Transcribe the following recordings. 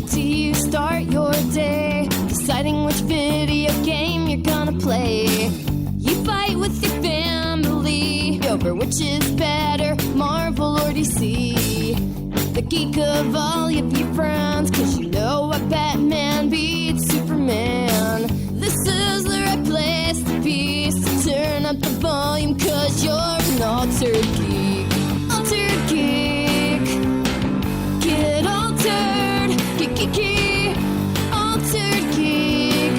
till you start your day, deciding which video game you're gonna play. You fight with your family over which is better, Marvel or DC. The geek of all of your friends, cause you know what Batman beats Superman. This is the right place to be, so turn up the volume cause you're an altered geek. Altered geek. Get altered. Geek, geeky. Altered geek.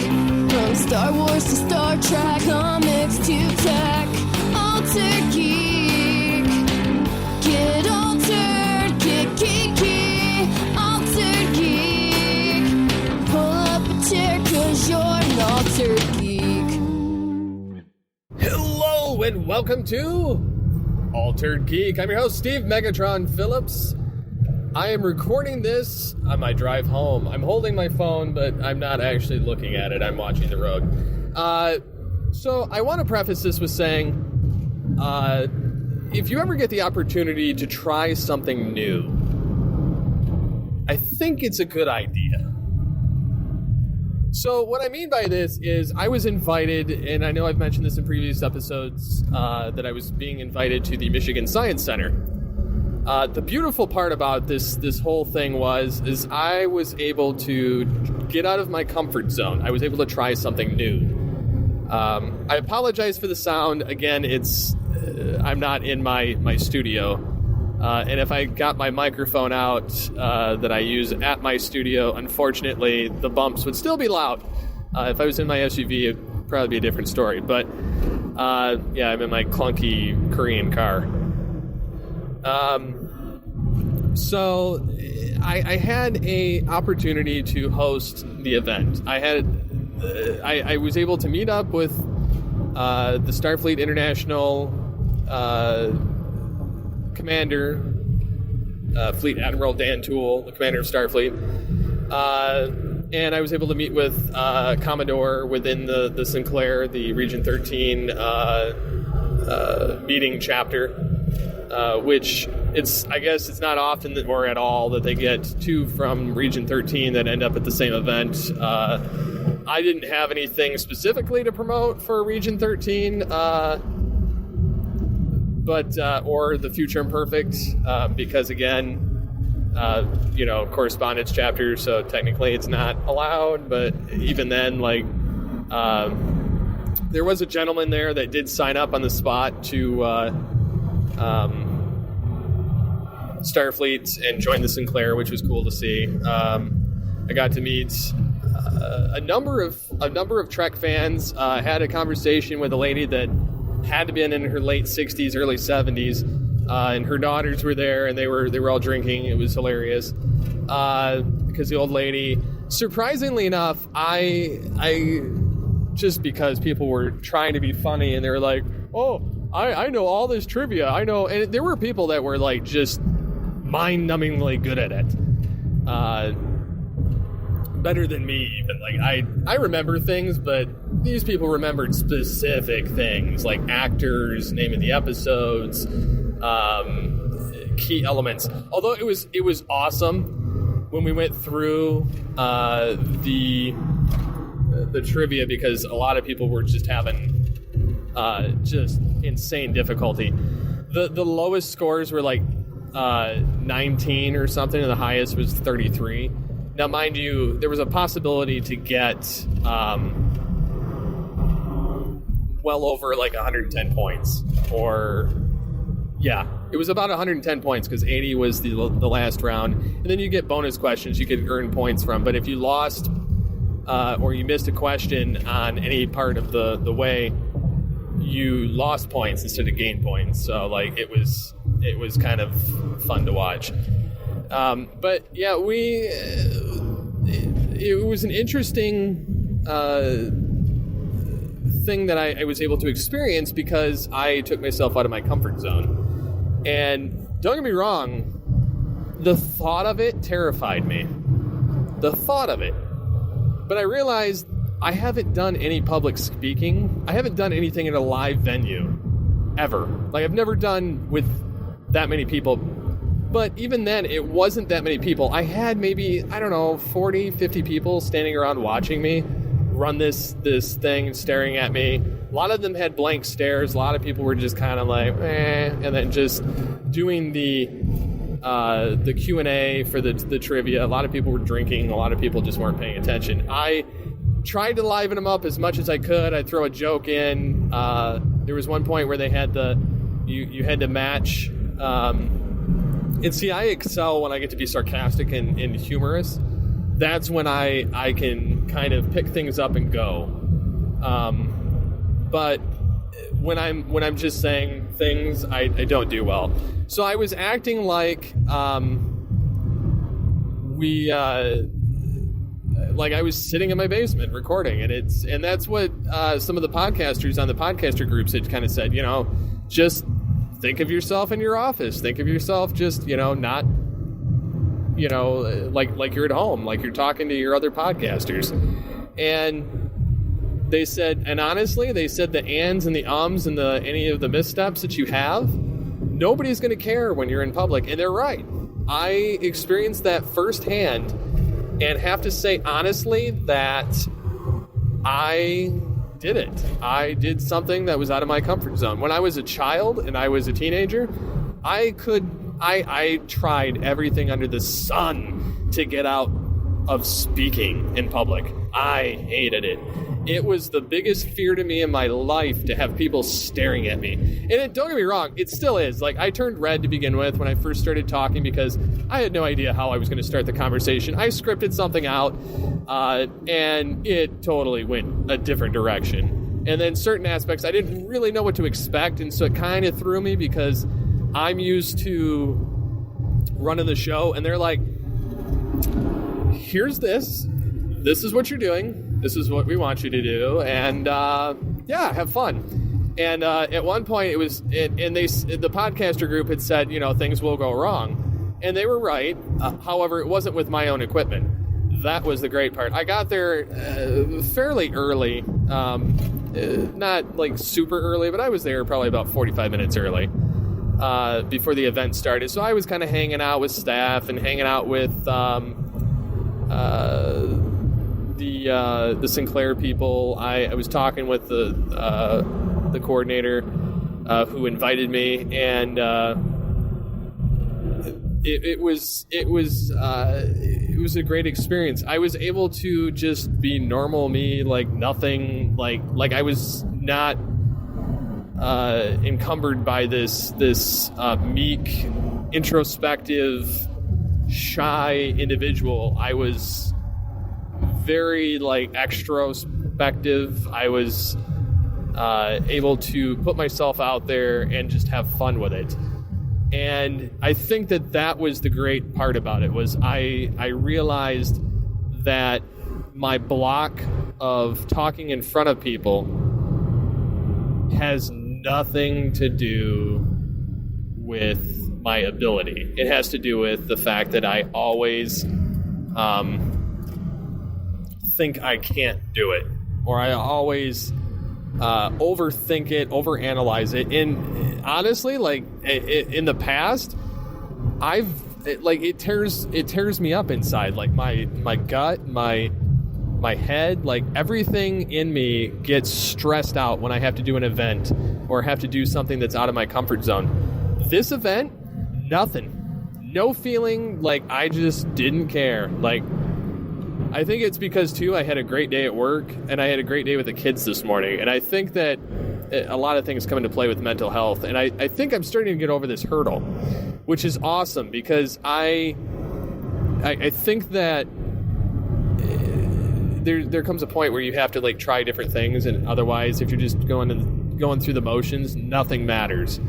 From Star Wars to Star Trek, comics to tech. Altered geek. Get altered. Geek, geeky. Altered geek. Pull up a chair cause you're an altered geek. Hello and welcome to Altered Geek. I'm your host, Steve Megatron Phillips. I am recording this on my drive home. I'm holding my phone, but I'm not actually looking at it. I'm watching the road. So I want to preface this with saying, if you ever get the opportunity to try something new, I think it's a good idea. So what I mean by this is I was invited, and I know I've mentioned this in previous episodes, that I was being invited to the Michigan Science Center. The beautiful part about this whole thing is I was able to get out of my comfort zone. I was able to try something new. I apologize for the sound. Again, I'm not in my studio. And if I got my microphone out that I use at my studio, unfortunately, the bumps would still be loud. If I was in my SUV, it'd probably be a different story. But, yeah, I'm in my clunky Korean car. So I had a opportunity to host the event. I was able to meet up with the Starfleet International Commander, Fleet Admiral Dan Toole, the commander of Starfleet, and I was able to meet with Commodore within the Sinclair, the Region 13 meeting chapter, which I guess it's not often or at all that they get two from Region 13 that end up at the same event. I didn't have anything specifically to promote for Region 13, but or the Future Imperfect, because again, correspondence chapter, so technically it's not allowed. But even then, there was a gentleman there that did sign up on the spot to Starfleet and join the Sinclair, which was cool to see. I got to meet a number of Trek fans. Had a conversation with a lady that had to be in her late 60s, early 70s, and her daughters were there, and they were all drinking. It was hilarious because the old lady, surprisingly enough, I just because people were trying to be funny, and they were like, "Oh, I know all this trivia. I know," and there were people that were like just mind-numbingly good at it. Better than me, even. I remember things, but these people remembered specific things, like actors, name of the episodes, key elements. Although it was awesome when we went through the trivia, because a lot of people were just having just insane difficulty. The lowest scores were 19 or something, and the highest was 33. Now, mind you, there was a possibility to get well over 110 points. It was about 110 points because 80 was the last round. And then you get bonus questions you could earn points from. But if you lost or you missed a question on any part of the way, you lost points instead of gained points. So it was kind of fun to watch. But yeah, it was an interesting thing that I was able to experience because I took myself out of my comfort zone. And don't get me wrong, the thought of it terrified me. The thought of it. But I realized I haven't done any public speaking. I haven't done anything in a live venue ever. I've never done with that many people But even then, it wasn't that many people. I had maybe, 40, 50 people standing around watching me run this thing, staring at me. A lot of them had blank stares. A lot of people were just kind of like, and then just doing the Q&A for the trivia. A lot of people were drinking. A lot of people just weren't paying attention. I tried to liven them up as much as I could. I'd throw a joke in. There was one point where they had you had to match. And see, I excel when I get to be sarcastic and humorous. That's when I can kind of pick things up and go. But when I'm just saying things, I don't do well. So I was acting like like I was sitting in my basement recording, and that's what some of the podcasters on the podcaster groups had kind of said. Just think of yourself in your office. Think of yourself just not. Like you're at home, like you're talking to your other podcasters. And they said, and honestly, they said the ands and the ums and any of the missteps that you have, nobody's going to care when you're in public. And they're right. I experienced that firsthand and have to say honestly that I did it. I did something that was out of my comfort zone. When I was a child and I was a teenager, I tried everything under the sun to get out of speaking in public. I hated it. It was the biggest fear to me in my life to have people staring at me. And don't get me wrong, it still is. Like, I turned red to begin with when I first started talking because I had no idea how I was going to start the conversation. I scripted something out, and it totally went a different direction. And then certain aspects, I didn't really know what to expect, and so it kind of threw me because I'm used to running the show, and they're like, here's this. This is what you're doing. This is what we want you to do. And, have fun. And at one point, it was, and the podcaster group had said, things will go wrong. And they were right. However, it wasn't with my own equipment. That was the great part. I got there fairly early. Not like super early, but I was there probably about 45 minutes early. Before the event started. So I was kind of hanging out with staff and hanging out with the Sinclair people. I was talking with the coordinator who invited me, and it was a great experience. I was able to just be normal me, like nothing, like I was not encumbered by this meek, introspective, shy individual. I was very extrospective. I was able to put myself out there and just have fun with it. And I think that was the great part about it, was I realized that my block of talking in front of people has nothing to do with my ability. It has to do with the fact that I always think I can't do it, or I always overthink it, overanalyze it. And honestly, in the past, it tears me up inside. Like my gut, my head, like everything in me gets stressed out when I have to do an event or have to do something that's out of my comfort zone. This event, nothing. No feeling, like I just didn't care. Like, I think it's because too, I had a great day at work and I had a great day with the kids this morning. And I think that a lot of things come into play with mental health. And I think I'm starting to get over this hurdle, which is awesome, because I think that there comes a point where you have to try different things, and otherwise, if you're just going through the motions, nothing matters.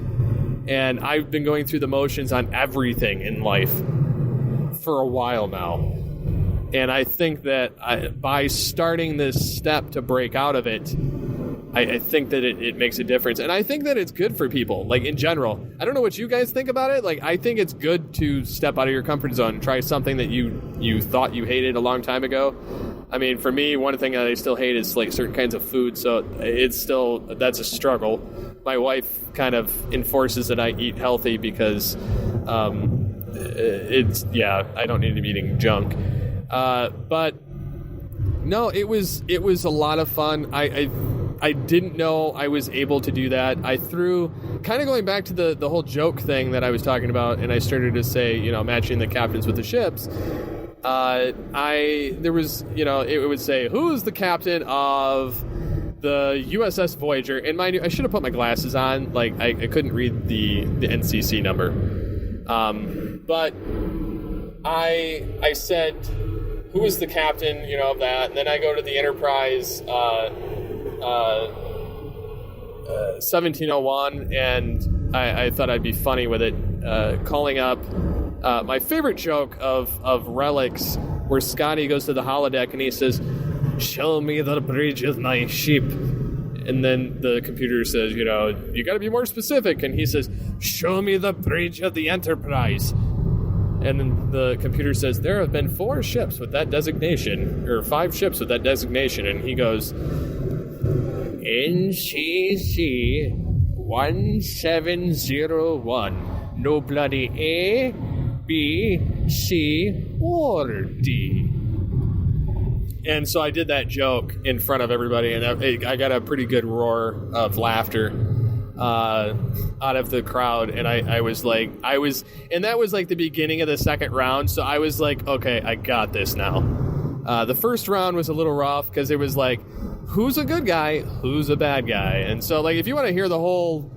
And I've been going through the motions on everything in life for a while now. And I think that by starting this step to break out of it, I think that it makes a difference. And I think that it's good for people, in general. I don't know what you guys think about it. I think it's good to step out of your comfort zone and try something that you thought you hated a long time ago. I mean, for me, one thing that I still hate is certain kinds of food. So that's a struggle. My wife kind of enforces that I eat healthy because I don't need to be eating junk. But no, it was a lot of fun. I didn't know I was able to do that. I threw, kind of going back to the whole joke thing that I was talking about, and I started to say, matching the captains with the ships. There was, it would say, who's the captain of the USS Voyager? And mind you, I should have put my glasses on. Like, I couldn't read the NCC number. But I said, who is the captain, of that? And then I go to the Enterprise 1701, and I thought I'd be funny with it, calling up my favorite joke of Relics, where Scotty goes to the holodeck and he says, "Show me the bridge of my ship." And then the computer says, you got to be more specific. And he says, "Show me the bridge of the Enterprise." And then the computer says, "There have been 4 ships with that designation, or 5 ships with that designation." And he goes, "NCC 1701. No bloody A, B, C, or D." And so I did that joke in front of everybody, and I got a pretty good roar of laughter out of the crowd. And I was like, and that was like the beginning of the second round. So I was like, okay, I got this now. The first round was a little rough because it was like, who's a good guy, who's a bad guy? And so, like, if you want to hear the whole,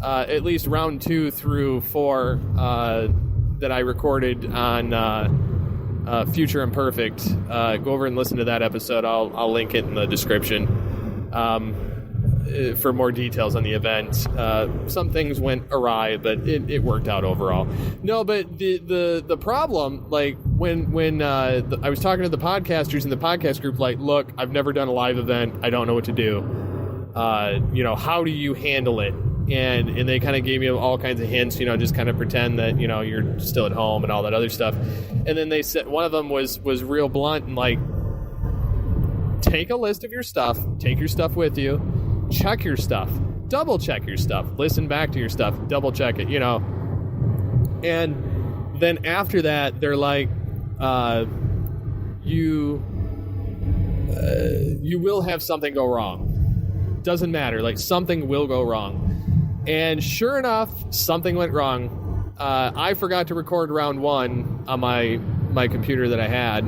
at least round 2 through 4 that I recorded on Future Imperfect, go over and listen to that episode. I'll link it in the description for more details on the event. Some things went awry, but it worked out overall. No, but the problem, like, when I was talking to the podcasters in the podcast group, like, look, I've never done a live event. I don't know what to do. How do you handle it? And they kind of gave me all kinds of hints, just kind of pretend that, you're still at home and all that other stuff. And then they said, one of them was real blunt and like, take a list of your stuff, take your stuff with you, check your stuff, double check your stuff, listen back to your stuff, double check it, And then after that, they're like, you will have something go wrong. Doesn't matter, like, something will go wrong. And sure enough, something went wrong. I forgot to record round 1 on my computer that I had.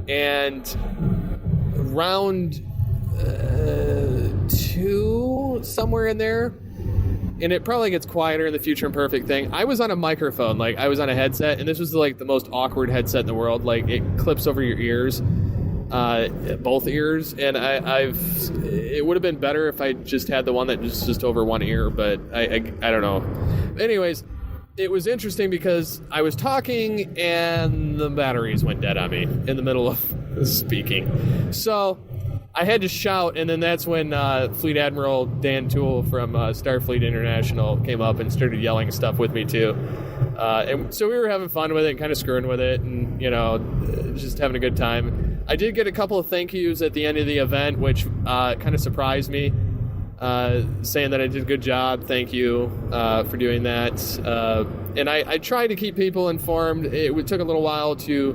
And round 2, somewhere in there, and it probably gets quieter in the Future Imperfect thing, I was on a microphone, like, I was on a headset, and this was like the most awkward headset in the world. Like, it clips over your ears. Both ears, and it would have been better if I just had the one that was just over one ear, but I don't know. Anyways, it was interesting because I was talking and the batteries went dead on me in the middle of speaking. So I had to shout, and then that's when Fleet Admiral Dan Toole from Starfleet International came up and started yelling stuff with me too. And so we were having fun with it and kind of screwing with it and, just having a good time. I did get a couple of thank yous at the end of the event, which kind of surprised me, saying that I did a good job. Thank you for doing that. And I tried to keep people informed. It took a little while to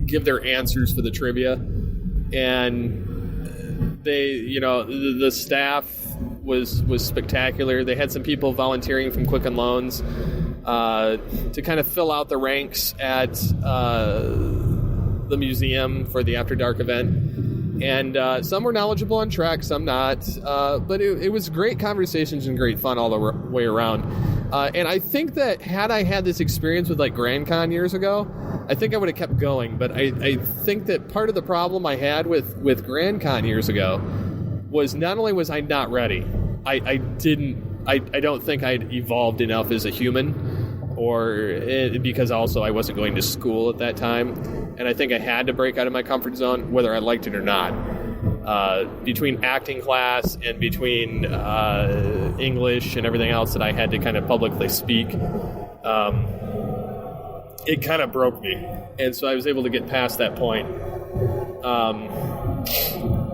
give their answers for the trivia. And they, the staff was spectacular. They had some people volunteering from Quicken Loans to kind of fill out the ranks at the museum for the After Dark event. And some were knowledgeable on Trek, some not. But it was great conversations and great fun all the way around. And I think that had I had this experience with, like, Grand Con years ago, I think I would have kept going. But I think that part of the problem I had with Grand Con years ago was not only was I not ready, I don't think I'd evolved enough as a human, because also I wasn't going to school at that time, and I think I had to break out of my comfort zone, whether I liked it or not. Between acting class and between English and everything else that I had to kind of publicly speak, it kind of broke me, and so I was able to get past that point.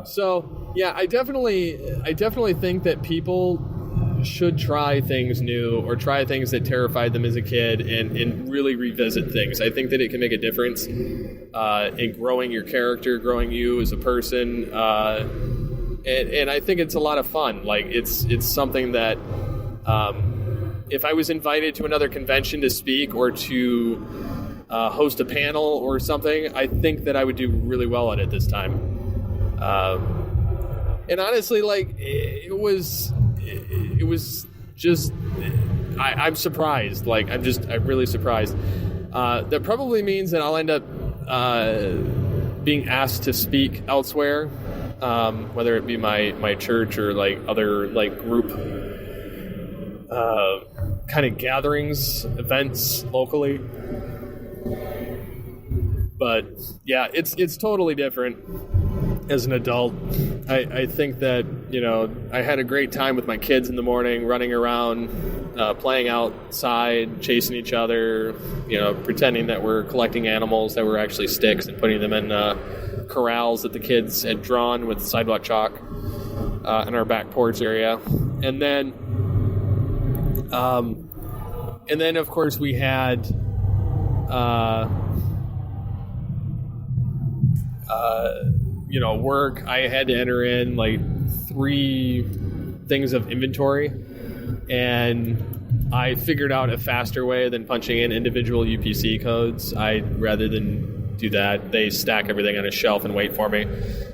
So Yeah, I definitely think that people should try things new or try things that terrified them as a kid and really revisit things. I think that it can make a difference in growing your character, growing you as a person, and I think it's a lot of fun. Like it's something that if I was invited to another convention to speak or to host a panel or something, I think that I would do really well at it this time. And honestly, like it was just I'm surprised. Like I'm really surprised. That probably means that I'll end up being asked to speak elsewhere, whether it be my church or like other like group kind of gatherings, events locally. But yeah, it's totally different as an adult. I think that, I had a great time with my kids in the morning, running around, playing outside, chasing each other, pretending that we're collecting animals that were actually sticks and putting them in corrals that the kids had drawn with sidewalk chalk in our back porch area. And then of course we had work. I had to enter in like 3 things of inventory, and I figured out a faster way than punching in individual UPC codes. Rather than do that, they stack everything on a shelf and wait for me.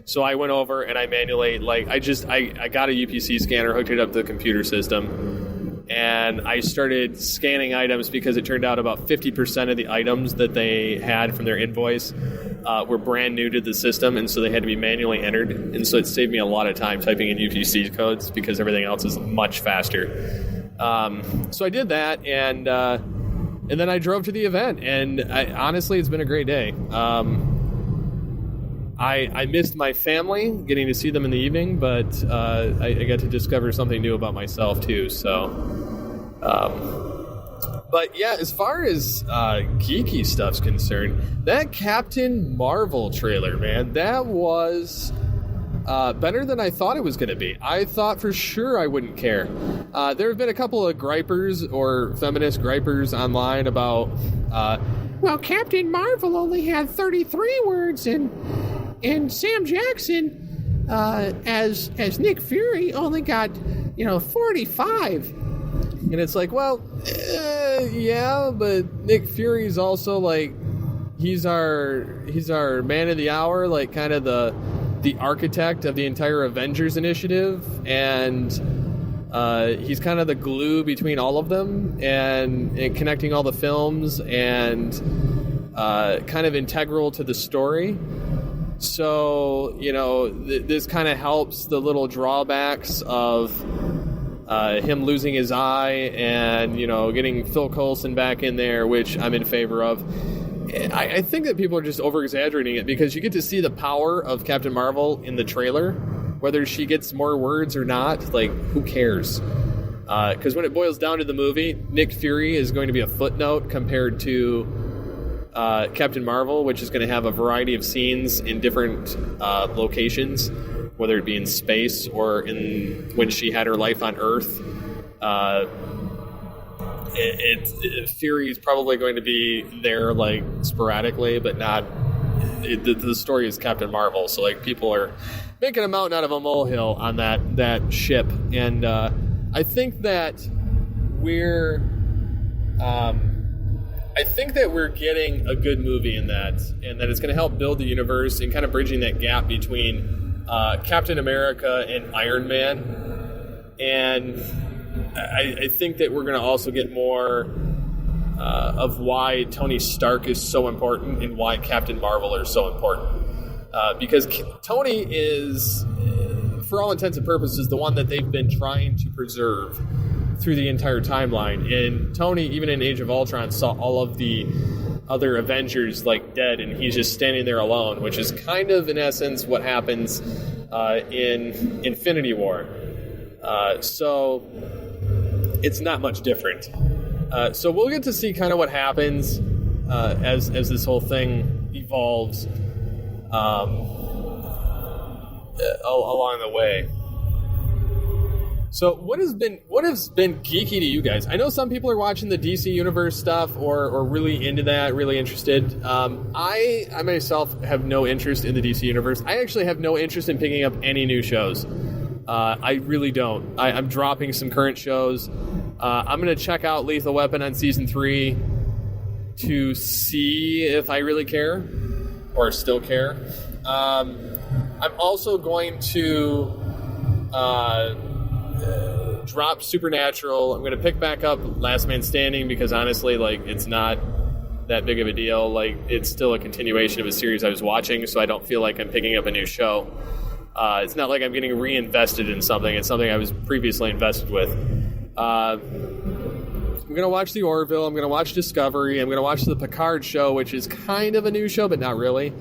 So I went over and I manually, I got a UPC scanner, hooked it up to the computer system, and I started scanning items because it turned out about 50% of the items that they had from their invoice were brand new to the system, and so they had to be manually entered. And so it saved me a lot of time typing in UPC codes because everything else is much faster. So I did that, and then I drove to the event, and honestly, it's been a great day. I missed my family, getting to see them in the evening, but I got to discover something new about myself too. So, but yeah, as far as geeky stuff's concerned, that Captain Marvel trailer, man, that was better than I thought it was going to be. I thought for sure I wouldn't care. There have been a couple of gripers or feminist gripers online about, well, Captain Marvel only had 33 words and Sam Jackson as Nick Fury only got 45. And it's like, well, yeah, but Nick Fury's also like he's our man of the hour, like kind of the architect of the entire Avengers initiative, and he's kind of the glue between all of them and connecting all the films and kind of integral to the story. So, this kind of helps the little drawbacks of him losing his eye and, getting Phil Coulson back in there, which I'm in favor of. I think that people are just over-exaggerating it because you get to see the power of Captain Marvel in the trailer. Whether she gets more words or not, like, who cares? Because when it boils down to the movie, Nick Fury is going to be a footnote compared to Captain Marvel, which is going to have a variety of scenes in different locations, whether it be in space or when she had her life on Earth. Fury is probably going to be there like sporadically, but not. The story is Captain Marvel, so like people are making a mountain out of a molehill on that ship, and I think that we're getting a good movie in that, and that it's going to help build the universe and kind of bridging that gap between Captain America and Iron Man. And I think that we're going to also get more of why Tony Stark is so important and why Captain Marvel are so important. Because Tony is, for all intents and purposes, the one that they've been trying to preserve through the entire timeline. And Tony, even in Age of Ultron, saw all of the other Avengers like dead, and he's just standing there alone, which is kind of, in essence, what happens in Infinity War. So it's not much different. So we'll get to see kind of what happens as this whole thing evolves. along the way. So what has been geeky to you guys? I know some people are watching the DC Universe stuff or really into that, really interested. I myself have no interest in the DC Universe. I actually have no interest in picking up any new shows. I really don't. I'm dropping some current shows. I'm going to check out Lethal Weapon on season 3 to see if I really care or still care. I'm also going to drop Supernatural. I'm going to pick back up Last Man Standing because honestly, like, it's not that big of a deal. Like, it's still a continuation of a series I was watching, so I don't feel like I'm picking up a new show. It's not like I'm getting reinvested in something. It's something I was previously invested with. I'm going to watch The Orville. I'm going to watch Discovery. I'm going to watch The Picard Show, which is kind of a new show, but not really.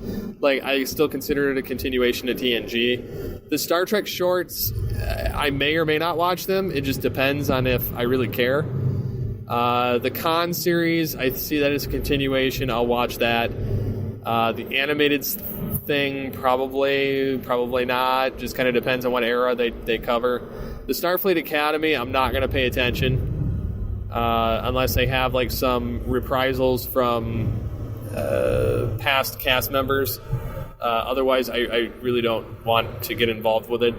Like, I still consider it a continuation of TNG. The Star Trek shorts, I may or may not watch them. It just depends on if I really care. The Con series, I see that as a continuation. I'll watch that. The animated thing, probably not. Just kind of depends on what era they cover. The Starfleet Academy, I'm not going to pay attention unless they have like some reprisals from past cast members. Otherwise, I really don't want to get involved with it.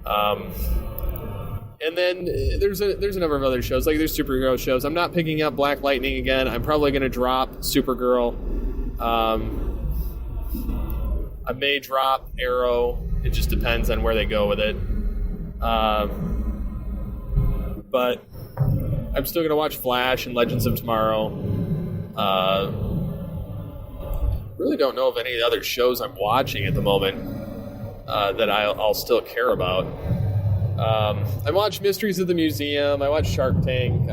And then there's a number of other shows. Like, there's superhero shows. I'm not picking up Black Lightning again. I'm probably going to drop Supergirl. I may drop Arrow. It just depends on where they go with it. But I'm still going to watch Flash and Legends of Tomorrow. Really don't know of any other shows I'm watching at the moment that I'll still care about. I watch Mysteries of the Museum. I watch Shark Tank.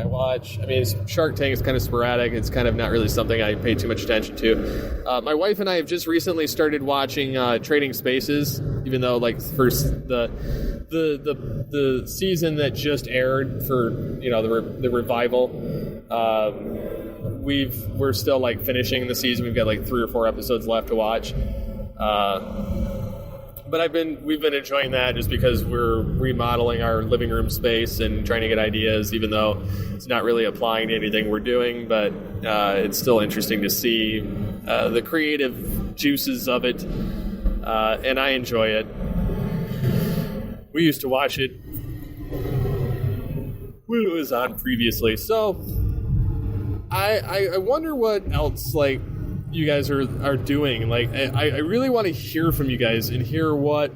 Shark Tank is kind of sporadic. It's kind of not really something I pay too much attention to. My wife and I have just recently started watching Trading Spaces, even though like first the season that just aired for the revival. We're still like finishing the season. We've got like 3 or 4 episodes left to watch. But we've been enjoying that just because we're remodeling our living room space and trying to get ideas, even though it's not really applying to anything we're doing. But it's still interesting to see the creative juices of it, and I enjoy it. We used to watch it when it was on previously, so I wonder what else like you guys are doing. Like, I really want to hear from you guys and hear what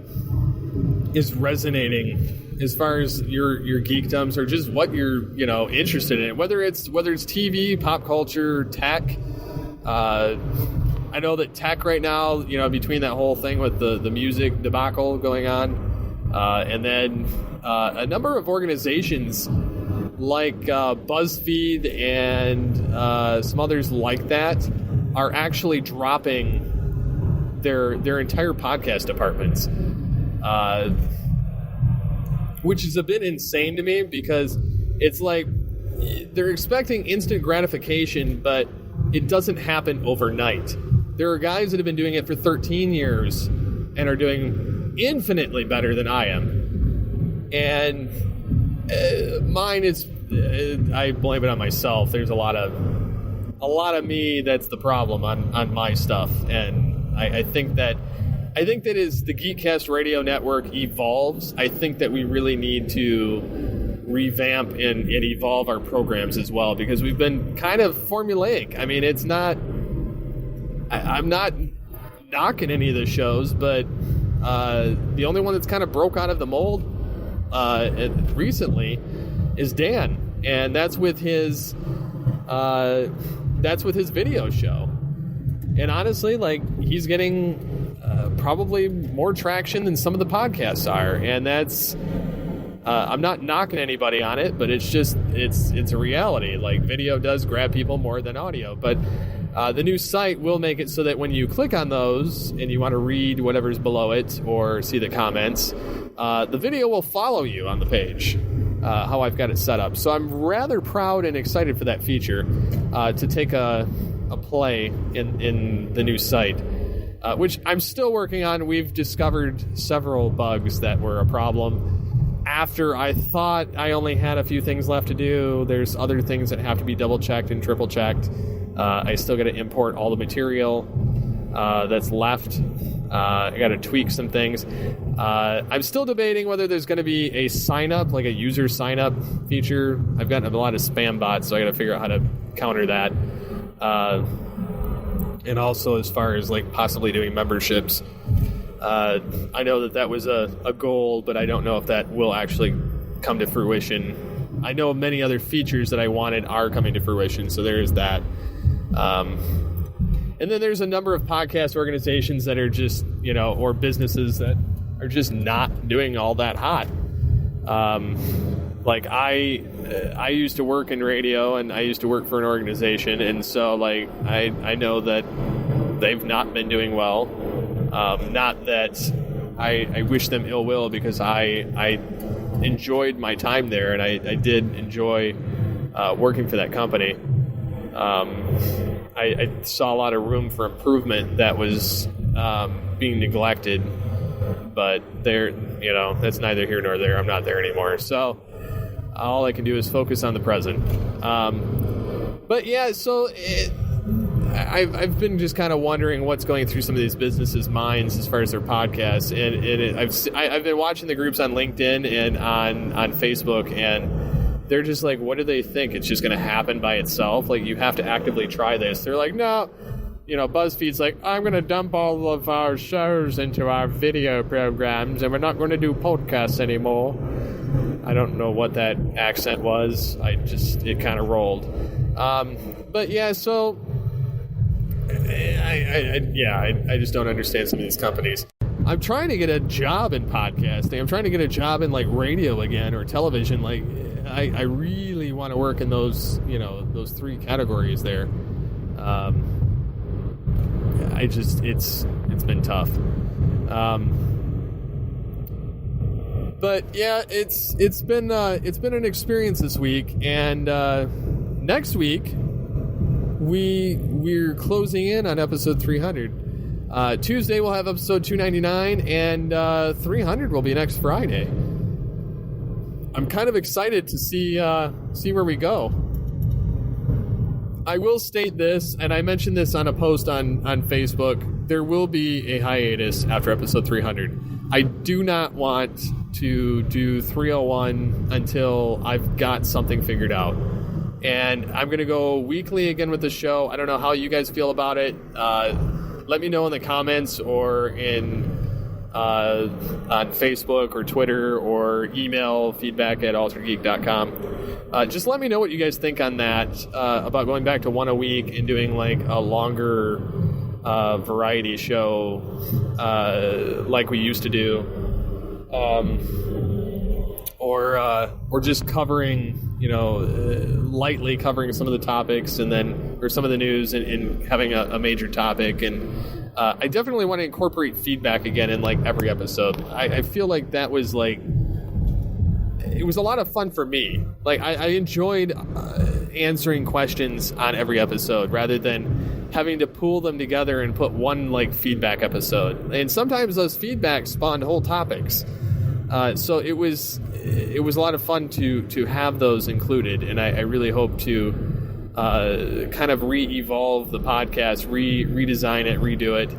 is resonating as far as your geekdoms or just what you're interested in, whether it's TV, pop culture, tech. I know that tech right now, between that whole thing with the music debacle going on, and then a number of organizations like BuzzFeed and some others like that are actually dropping their entire podcast departments, which is a bit insane to me because it's like they're expecting instant gratification, but it doesn't happen overnight. There are guys that have been doing it for 13 years and are doing infinitely better than I am. And mine is, I blame it on myself. There's a lot of me that's the problem on my stuff, and I think that as the Geekcast Radio Network evolves, I think that we really need to revamp and evolve our programs as well, because we've been kind of formulaic. I mean, it's not, I'm not knocking any of the shows, but the only one that's kind of broke out of the mold recently is Dan, and that's with his video show. And honestly, like, he's getting probably more traction than some of the podcasts are, and that's I'm not knocking anybody on it, but it's just it's a reality. Like, video does grab people more than audio, but the new site will make it so that when you click on those and you want to read whatever's below it or see the comments, the video will follow you on the page, how I've got it set up. So I'm rather proud and excited for that feature to take a play in the new site. which I'm still working on. We've discovered several bugs that were a problem. After I thought I only had a few things left to do, there's other things that have to be double-checked and triple-checked. I still got to import all the material that's left. I got to tweak some things. I'm still debating whether there's going to be a sign-up, like a user sign-up feature. I've gotten a lot of spam bots, so I got to figure out how to counter that. And also as far as like possibly doing memberships. I know that was a goal, but I don't know if that will actually come to fruition. I know many other features that I wanted are coming to fruition, so there is that. And then there's a number of podcast organizations that are just, or businesses that are just not doing all that hot. Like I used to work in radio, and I used to work for an organization, and so like I know that they've not been doing well. Not that I wish them ill will, because I enjoyed my time there, and I did enjoy working for that company. I saw a lot of room for improvement that was being neglected, but that's neither here nor there. I'm not there anymore, so all I can do is focus on the present. But yeah, so I've been just kind of wondering what's going through some of these businesses' minds as far as their podcasts, and I've been watching the groups on LinkedIn and on Facebook, and they're just like, what do they think? It's just going to happen by itself? Like, you have to actively try this. They're like, no. BuzzFeed's like, I'm going to dump all of our shows into our video programs, and we're not going to do podcasts anymore. I don't know what that accent was. It kind of rolled. But yeah, so I just don't understand some of these companies. I'm trying to get a job in podcasting. I'm trying to get a job in like radio again, or television. Like, I really want to work in those, those three categories there. It's been tough. But yeah, it's been an experience this week, and next week we're closing in on episode 300. Tuesday we'll have episode 299, and 300 will be next Friday. I'm kind of excited to see where we go. I will state this, and I mentioned this on a post on Facebook. There will be a hiatus after episode 300. I do not want to do 301 until I've got something figured out. And I'm going to go weekly again with the show. I don't know how you guys feel about it. Let me know in the comments, or on Facebook or Twitter, or email feedback@altergeek.com. Just let me know what you guys think on that, about going back to one a week and doing like a longer variety show like we used to do, or just covering, lightly covering some of the topics, and then, or some of the news, and having a major topic. And I definitely want to incorporate feedback again in like every episode. I feel like that was like, it was a lot of fun for me. Like I enjoyed answering questions on every episode, rather than having to pool them together and put one like feedback episode. And sometimes those feedbacks spawned whole topics. So it was a lot of fun to have those included, and I really hope to kind of re-evolve the podcast, redesign it, redo it.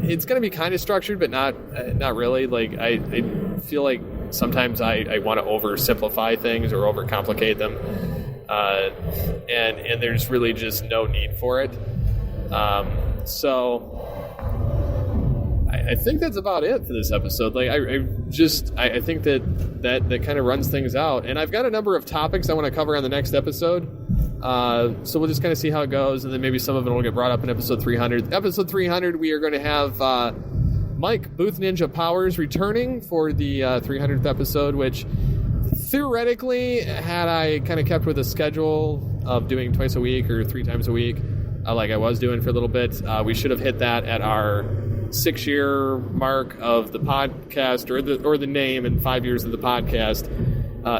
It's going to be kind of structured, but not really. Like I feel like sometimes I want to oversimplify things or overcomplicate them, and there's really just no need for it. So I think that's about it for this episode. Like I think that kind of runs things out, and I've got a number of topics I want to cover on the next episode. So we'll just kind of see how it goes, and then maybe some of it will get brought up in episode 300. Episode 300, we are going to have Mike Booth Ninja Powers returning for the 300th episode, which theoretically, had I kind of kept with a schedule of doing twice a week or 3 times a week, like I was doing for a little bit, we should have hit that at our 6-year mark of the podcast, or the name, and 5 years of the podcast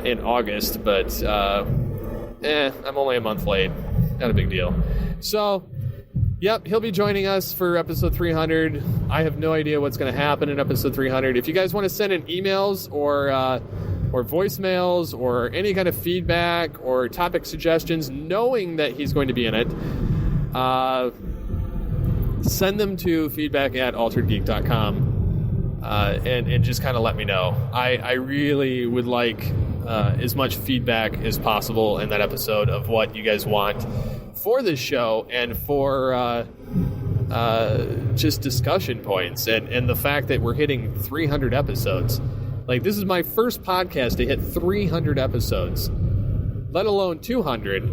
in August. But I'm only a month late. Not a big deal. So Yep, he'll be joining us for episode 300. I have no idea what's going to happen in episode 300. If you guys want to send in emails or voicemails or any kind of feedback or topic suggestions, knowing that he's going to be in it, send them to feedback@alteredgeek.com and just kind of let me know. I really would like as much feedback as possible in that episode of what you guys want for this show and for just discussion points and the fact that we're hitting 300 episodes. Like, this is my first podcast to hit 300 episodes, let alone 200.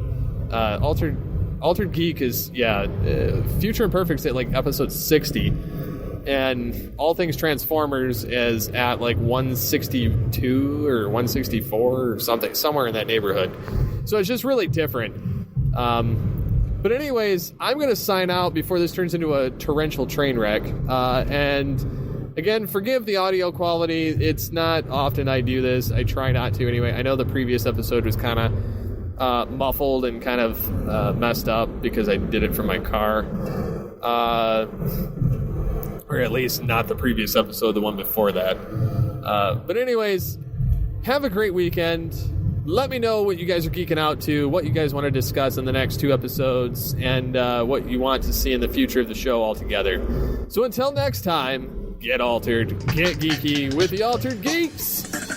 Altered Geek is, Future Imperfect's at, like, episode 60. And All Things Transformers is at, like, 162 or 164 or something, somewhere in that neighborhood. So it's just really different. But anyways, I'm going to sign out before this turns into a torrential train wreck. And again, forgive the audio quality. It's not often I do this. I try not to anyway. I know the previous episode was kind of muffled and kind of messed up because I did it from my car. Or at least not the previous episode, the one before that. But anyways, have a great weekend. Let me know what you guys are geeking out to, what you guys want to discuss in the next 2 episodes, and what you want to see in the future of the show altogether. So until next time, get altered, get geeky with the Altered Geeks.